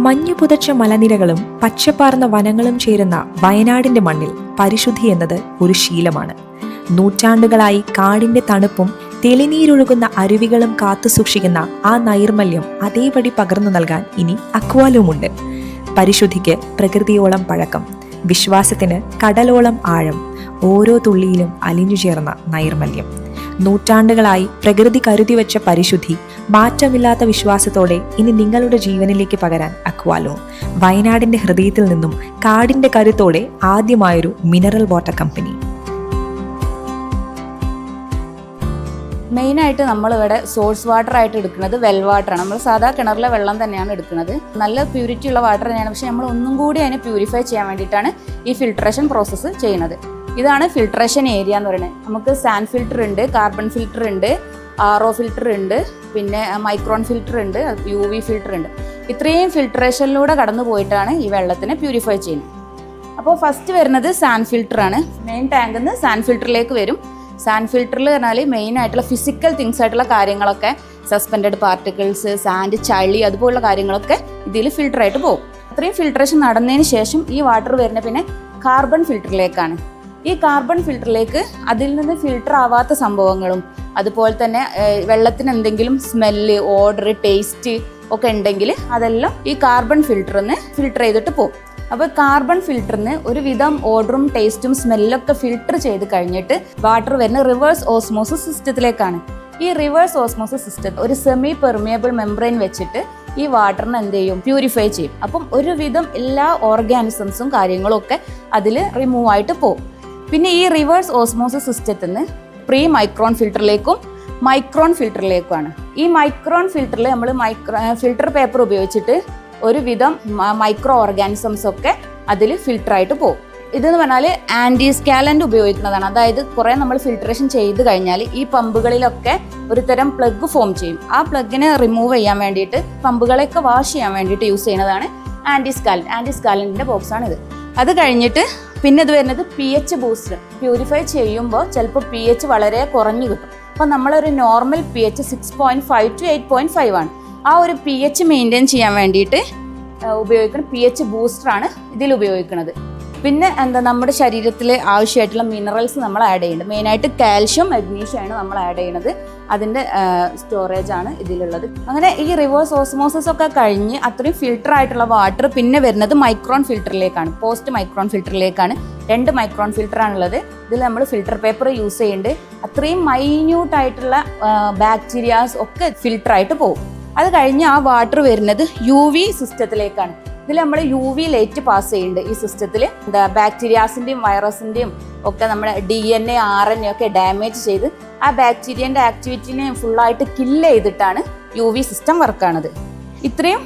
മഞ്ഞു പുതച്ച മലനിരകളും പച്ചപ്പാർന്ന വനങ്ങളും ചേരുന്ന വയനാടിന്റെ മണ്ണിൽ പരിശുദ്ധി എന്നത് ഒരു ശീലമാണ്. നൂറ്റാണ്ടുകളായി കാടിന്റെ തണുപ്പും തെളിനീരൊഴുകുന്ന അരുവികളും കാത്തുസൂക്ഷിക്കുന്ന ആ നൈർമല്യം അതേപടി പകർന്നു നൽകാൻ ഇനി അക്വാലുമുണ്ട്. പരിശുദ്ധിക്ക് പ്രകൃതിയോളം പഴക്കം, വിശ്വാസത്തിന് കടലോളം ആഴം, ഓരോ തുള്ളിയിലും അലിഞ്ഞു ചേർന്ന നൈർമല്യം. നൂറ്റാണ്ടുകളായി പ്രകൃതി കരുതിവെച്ച പരിശുദ്ധി മാറ്റമില്ലാത്ത വിശ്വാസത്തോടെ ഇനി നിങ്ങളുടെ ജീവനിലേക്ക് പകരാൻ അക്വാലോൺ. വയനാടിന്റെ ഹൃദയത്തിൽ നിന്നും കാടിന്റെ കരുത്തോടെ ആദ്യമായൊരു മിനറൽ വാട്ടർ കമ്പനി. മെയിനായിട്ട് നമ്മളിവിടെ സോഴ്സ് വാട്ടർ ആയിട്ട് എടുക്കുന്നത് വെൽ വാട്ടറാണ്. നമ്മൾ സാധാ കിണറിലെ വെള്ളം തന്നെയാണ് എടുക്കുന്നത്. നല്ല പ്യൂരിറ്റി ഉള്ള വാട്ടർ തന്നെയാണ്. പക്ഷേ നമ്മൾ ഒന്നും കൂടി അതിനെ പ്യൂരിഫൈ ചെയ്യാൻ വേണ്ടിയിട്ടാണ് ഈ ഫിൽട്രേഷൻ പ്രോസസ്സ് ചെയ്യുന്നത്. ഇതാണ് ഫിൽട്രേഷൻ ഏരിയ എന്ന് പറയുന്നത്. നമുക്ക് സാൻഡ് ഫിൽറ്റർ ഉണ്ട്, കാർബൺ ഫിൽറ്റർ ഉണ്ട്, RO ഫിൽറ്റർ ഉണ്ട്, പിന്നെ മൈക്രോൺ ഫിൽറ്റർ ഉണ്ട്, UV ഫിൽറ്റർ ഉണ്ട്. ഇത്രയും ഫിൽട്രേഷനിലൂടെ കടന്നു പോയിട്ടാണ് ഈ വെള്ളത്തിനെ പ്യൂരിഫൈ ചെയ്യുന്നത്. അപ്പോൾ ഫസ്റ്റ് വരുന്നത് സാൻഡ് ഫിൽറ്ററാണ്. മെയിൻ ടാങ്കിൽ നിന്ന് സാൻഡ് ഫിൽറ്ററിലേക്ക് വരും. സാൻഡ് ഫിൽറ്ററിൽ പറഞ്ഞാൽ മെയിൻ ആയിട്ടുള്ള ഫിസിക്കൽ തിങ്സ് ആയിട്ടുള്ള കാര്യങ്ങളൊക്കെ, സസ്പെൻഡഡ് പാർട്ടിക്കിൾസ്, സാൻഡ്, ചളി, അതുപോലുള്ള കാര്യങ്ങളൊക്കെ ഇതിൽ ഫിൽറ്ററായിട്ട് പോകും. അത്രയും ഫിൽട്രേഷൻ നടന്നതിന് ശേഷം ഈ വാട്ടർ വരുന്ന പിന്നെ കാർബൺ ഫിൽറ്ററിലേക്കാണ്. ഈ കാർബൺ ഫിൽറ്ററിലേക്ക് അതിൽ നിന്ന് ഫിൽറ്റർ ആവാത്ത സംഭവങ്ങളും അതുപോലെ തന്നെ വെള്ളത്തിന് എന്തെങ്കിലും സ്മെല്ല്, ഓഡർ, ടേസ്റ്റ് ഒക്കെ ഉണ്ടെങ്കിൽ അതെല്ലാം ഈ കാർബൺ ഫിൽറ്ററിന്ന് ഫിൽറ്റർ ചെയ്തിട്ട് പോകും. അപ്പോൾ കാർബൺ ഫിൽറ്ററിന് ഒരുവിധം ഓർഡറും ടേസ്റ്റും സ്മെല്ലൊക്കെ ഫിൽറ്റർ ചെയ്ത് കഴിഞ്ഞിട്ട് വാട്ടർ വരുന്ന റിവേഴ്സ് ഓസ്മോസിസ് സിസ്റ്റത്തിലേക്കാണ്. ഈ റിവേഴ്സ് ഓസ്മോസിസ് സിസ്റ്റം ഒരു സെമി പെർമിയബിൾ മെംബ്രെയിൻ വെച്ചിട്ട് ഈ വാട്ടറിനെ എന്ത് ചെയ്യും, പ്യൂരിഫൈ ചെയ്യും. അപ്പം ഒരുവിധം എല്ലാ ഓർഗാനിസംസും കാര്യങ്ങളും ഒക്കെ അതിൽ റിമൂവ് ആയിട്ട് പോകും. പിന്നെ ഈ റിവേഴ്സ് ഓസ്മോസിസ് സിസ്റ്റത്തിൽ നിന്ന് പ്രീ മൈക്രോൺ ഫിൽറ്ററിലേക്കും മൈക്രോൺ ഫിൽറ്ററിലേക്കുമാണ്. ഈ മൈക്രോൺ ഫിൽറ്ററിൽ നമ്മൾ ഫിൽറ്റർ പേപ്പർ ഉപയോഗിച്ചിട്ട് ഒരുവിധം മൈക്രോ ഓർഗാനിസംസ് ഒക്കെ അതിൽ ഫിൽറ്ററായിട്ട് പോകും. ഇതെന്ന് പറഞ്ഞാൽ ആൻറ്റി സ്കാലൻ്റ് ഉപയോഗിക്കുന്നതാണ്. അതായത് കുറേ നമ്മൾ ഫിൽട്രേഷൻ ചെയ്ത് കഴിഞ്ഞാൽ ഈ പമ്പുകളിലൊക്കെ ഒരു തരം പ്ലഗ് ഫോം ചെയ്യും. ആ പ്ലഗിനെ റിമൂവ് ചെയ്യാൻ വേണ്ടിയിട്ട്, പമ്പുകളെയൊക്കെ വാഷ് ചെയ്യാൻ വേണ്ടിയിട്ട് യൂസ് ചെയ്യുന്നതാണ് ആൻറ്റി സ്കാലൻറ്റിൻ്റെ ബോക്സാണ് ഇത്. അത് കഴിഞ്ഞിട്ട് പിന്നെ ഇത് വരുന്നത് pH ബൂസ്റ്റർ. പ്യൂരിഫൈ ചെയ്യുമ്പോൾ ചിലപ്പോൾ pH വളരെ കുറഞ്ഞു കിട്ടും. അപ്പോൾ നമ്മളൊരു നോർമൽ pH 6.5 to 8.5 ആണ്. ആ ഒരു pH മെയിൻറ്റെയിൻ ചെയ്യാൻ വേണ്ടിയിട്ട് ഉപയോഗിക്കുന്ന pH ബൂസ്റ്ററാണ് ഇതിൽ ഉപയോഗിക്കുന്നത്. പിന്നെ നമ്മുടെ ശരീരത്തിൽ ആവശ്യമായിട്ടുള്ള മിനറൽസ് നമ്മൾ ആഡ് ചെയ്യുന്നുണ്ട്. മെയിനായിട്ട് കാൽഷ്യം, മഗ്നീഷ്യമാണ് നമ്മൾ ആഡ് ചെയ്യുന്നത്. അതിൻ്റെ സ്റ്റോറേജാണ് ഇതിലുള്ളത്. അങ്ങനെ ഈ റിവേഴ്സ് ഓസ്മോസിസ് ഒക്കെ കഴിഞ്ഞ് അത്രയും ഫിൽട്ടർ ആയിട്ടുള്ള വാട്ടർ പിന്നെ വരുന്നത് മൈക്രോൺ ഫിൽറ്ററിലേക്കാണ്. പോസ്റ്റ് മൈക്രോൺ ഫിൽറ്ററിലേക്കാണ്. 2 മൈക്രോൺ ഫിൽറ്ററാണുള്ളത്. ഇതിൽ നമ്മൾ ഫിൽറ്റർ പേപ്പർ യൂസ് ചെയ്യുന്നുണ്ട്. അത്രയും മൈന്യൂട്ടായിട്ടുള്ള ബാക്ടീരിയാസ് ഒക്കെ ഫിൽട്ടറായിട്ട് പോകും. അത് കഴിഞ്ഞ് ആ വാട്ടർ വരുന്നത് UV സിസ്റ്റത്തിലേക്കാണ്. ഇതിൽ നമ്മൾ UV ലൈറ്റ് പാസ് ചെയ്യുന്നുണ്ട്. ഈ സിസ്റ്റത്തിൽ ബാക്ടീരിയാസിൻ്റെയും വൈറസിൻ്റെയും ഒക്കെ നമ്മുടെ DNA, RNA ഒക്കെ ഡാമേജ് ചെയ്ത് ആ ബാക്ടീരിയൻ്റെ ആക്ടിവിറ്റിനെ ഫുള്ളായിട്ട് കില്ല് ചെയ്തിട്ടാണ് UV സിസ്റ്റം വർക്കാണത്. ഇത്രയും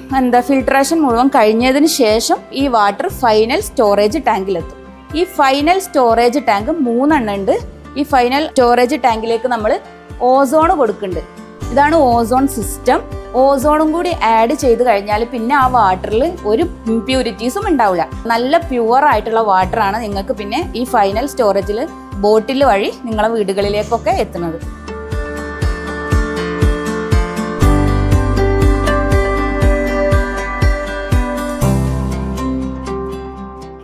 ഫിൽട്രേഷൻ മുഴുവൻ കഴിഞ്ഞതിന് ശേഷം ഈ വാട്ടർ ഫൈനൽ സ്റ്റോറേജ് ടാങ്കിലെത്തും. ഈ ഫൈനൽ സ്റ്റോറേജ് ടാങ്ക് 3 എണ്ണം ഉണ്ട്. ഈ ഫൈനൽ സ്റ്റോറേജ് ടാങ്കിലേക്ക് നമ്മൾ ഓസോൺ കൊടുക്കുന്നുണ്ട്. ഇതാണ് ഓസോൺ സിസ്റ്റം. ഓസോണും കൂടി ആഡ് ചെയ്ത് കഴിഞ്ഞാൽ പിന്നെ ആ വാട്ടറിൽ ഒരു ഇംപ്യൂരിറ്റീസും ഉണ്ടാവില്ല. നല്ല പ്യുവർ ആയിട്ടുള്ള വാട്ടറാണ് നിങ്ങൾക്ക് പിന്നെ ഈ ഫൈനൽ സ്റ്റോറേജിൽ ബോട്ടിൽ വഴി നിങ്ങളെ വീടുകളിലേക്കൊക്കെ എത്തുന്നത്.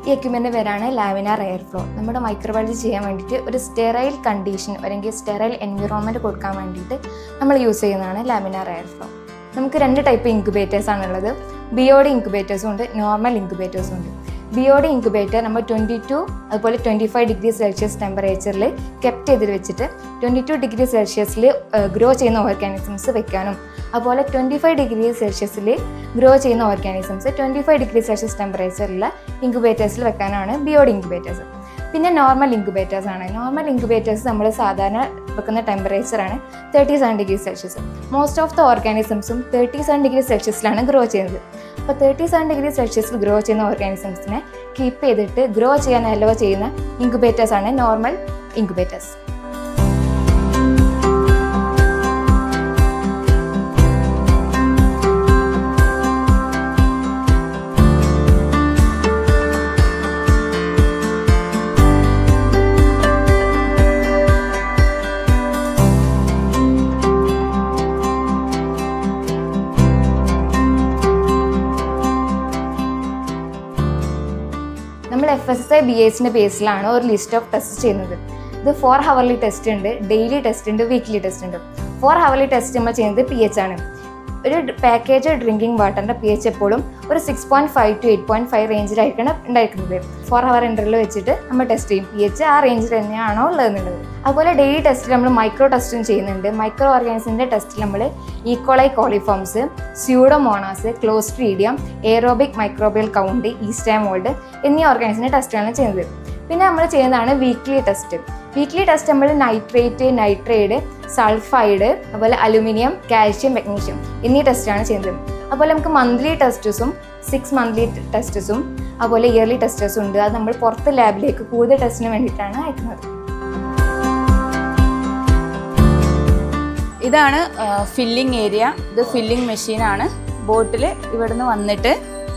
ഈ എക്യുപ്മെൻ്റ് പേരാണ് ലാമിനാർ എയർ ഫ്ലോ. നമ്മുടെ മൈക്രോബയോളജി ചെയ്യാൻ വേണ്ടിയിട്ട് ഒരു സ്റ്റെറൈൽ കണ്ടീഷൻ അല്ലെങ്കിൽ സ്റ്റെറൈൽ എൻവിറോൺമെൻറ്റ് കൊടുക്കാൻ വേണ്ടിയിട്ട് നമ്മൾ യൂസ് ചെയ്യുന്നതാണ് ലാമിനാർ എയർ ഫ്ലോ. നമുക്ക് 2 ടൈപ്പ് ഇൻക്യുബേറ്റേഴ്സ് ആണുള്ളത്. BOD ഇൻക്യുബേറ്റേഴ്സും ഉണ്ട്, നോർമൽ ഇൻക്യുബേറ്റേഴ്സും ഉണ്ട്. BOD ഇൻക്യുബേറ്റർ നമ്മൾ 22 അതുപോലെ 25 ഡിഗ്രി സെൽഷ്യസ് ടെമ്പറേച്ചറിൽ കെപ്റ്റ് ചെയ്ത് വെച്ചിട്ട് 22 ഡിഗ്രി സെൽഷ്യസിൽ ഗ്രോ ചെയ്യുന്ന ഓർഗാനിസംസ് വെക്കാനും, അതുപോലെ 25 ഡിഗ്രി സെൽഷ്യസിൽ ഗ്രോ ചെയ്യുന്ന ഓർഗാനിസംസ് 25 ഡിഗ്രി സെൽഷ്യസ് ടെമ്പറേച്ചറിൽ ഇൻക്യുബേറ്റേഴ്സിൽ വെക്കാനാണ് BOD ഇൻക്യുബേറ്റേഴ്സ്. പിന്നെ നോർമൽ ഇൻക്യുബേറ്റേഴ്സ് ആണ്. നോർമൽ ഇൻക്യുബേറ്റേഴ്സ് നമ്മൾ സാധാരണ വെക്കുന്ന ടെമ്പറേച്ചറാണ് 37 degree Celsius. Most of the ഓർഗാനിസംസും 37 ഡിഗ്രി സെൽഷ്യസിലാണ് ഗ്രോ ചെയ്യുന്നത്. അപ്പോൾ 37 ഡിഗ്രി സെൽഷ്യസിൽ ഗ്രോ ചെയ്യുന്ന ഓർഗാനിസംസിനെ കീപ്പ് ചെയ്തിട്ട് ഗ്രോ ചെയ്യാൻ അലോ ചെയ്യുന്ന ഇൻക്യുബേറ്റേഴ്സാണ് നോർമൽ ഇൻക്യുബേറ്റേഴ്സ്. FSSAI BACന്റെ ബേസിലാണ് ഒരു ലിസ്റ്റ് ഓഫ് ടെസ്റ്റ് ചെയ്യുന്നത്. ഇത് 4 ഹവർലി ടെസ്റ്റ് ഉണ്ട്, ഡെയിലി ടെസ്റ്റ് ഉണ്ട്, വീക്ക്ലി ടെസ്റ്റ് ഉണ്ട്. 4 ഹവർലി ടെസ്റ്റ് നമ്മൾ ചെയ്യുന്നത് pH ആണ്. ഒരു പാക്കേജ് ഡ്രിങ്കിങ് വാട്ടറിൻ്റെ pH എപ്പോഴും ഒരു 6.5 to 8.5 റേഞ്ചിലായിരിക്കണം ഉണ്ടായിരിക്കുന്നത്. 4 ഹവർ ഇൻ്റർവെൽ വെച്ചിട്ട് നമ്മൾ ടെസ്റ്റ് ചെയ്യും pH ആ റേഞ്ചിൽ തന്നെയാണോ ഉള്ളതെന്നുള്ളത്. അതുപോലെ ഡെയിലി ടെസ്റ്റിൽ നമ്മൾ മൈക്രോ ടെസ്റ്റും ചെയ്യുന്നുണ്ട്. മൈക്രോ ഓർഗാനിസത്തിൻ്റെ ടെസ്റ്റിൽ നമ്മൾ E coli coliforms, pseudomonas, clostridium, aerobic microbial count, yeast and mould എന്നീ ഓർഗാനിസത്തിൻ്റെ ടെസ്റ്റാണ് ചെയ്യുന്നത്. പിന്നെ നമ്മൾ ചെയ്യുന്നതാണ് വീക്ക്ലി ടെസ്റ്റ്. വീക്ക്ലി ടെസ്റ്റ് നമ്മൾ നൈട്രേറ്റ്, നൈട്രൈഡ്, സൾഫൈഡ്, അതുപോലെ അലുമിനിയം, കാൽഷ്യം, മഗ്നീഷ്യം എന്നീ ടെസ്റ്റാണ് ചെയ്യുന്നത്. അതുപോലെ നമുക്ക് മന്ത്ലി ടെസ്റ്റസും 6 മന്ത്ലി ടെസ്റ്റസും അതുപോലെ ഇയർലി ടെസ്റ്റസും ഉണ്ട്. അത് നമ്മൾ പുറത്ത് ലാബിലേക്ക് കൂടുതൽ ടെസ്റ്റിന് വേണ്ടിയിട്ടാണ് അയക്കുന്നത്. ഇതാണ് ഫില്ലിംഗ് ഏരിയ. ഇത് ഫില്ലിംഗ് മെഷീനാണ്. ബോട്ടിൽ ഇവിടുന്ന് വന്നിട്ട്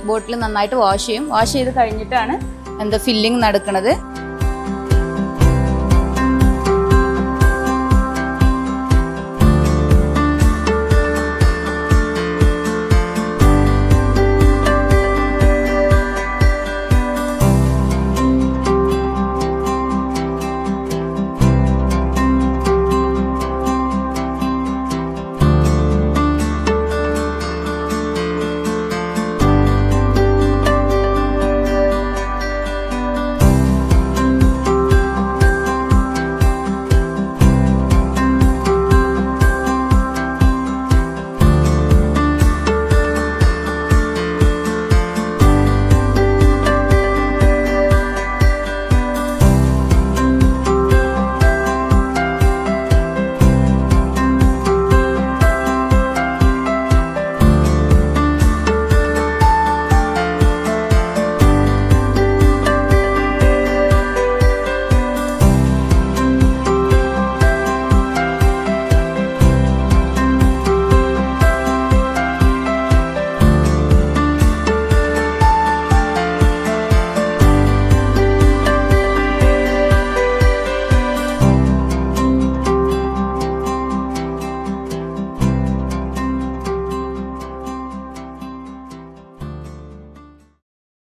ബോട്ടിൽ നന്നായിട്ട് വാഷ് ചെയ്യും. വാഷ് ചെയ്ത് കഴിഞ്ഞിട്ടാണ് ഫില്ലിംഗ് നടക്കുന്നത്.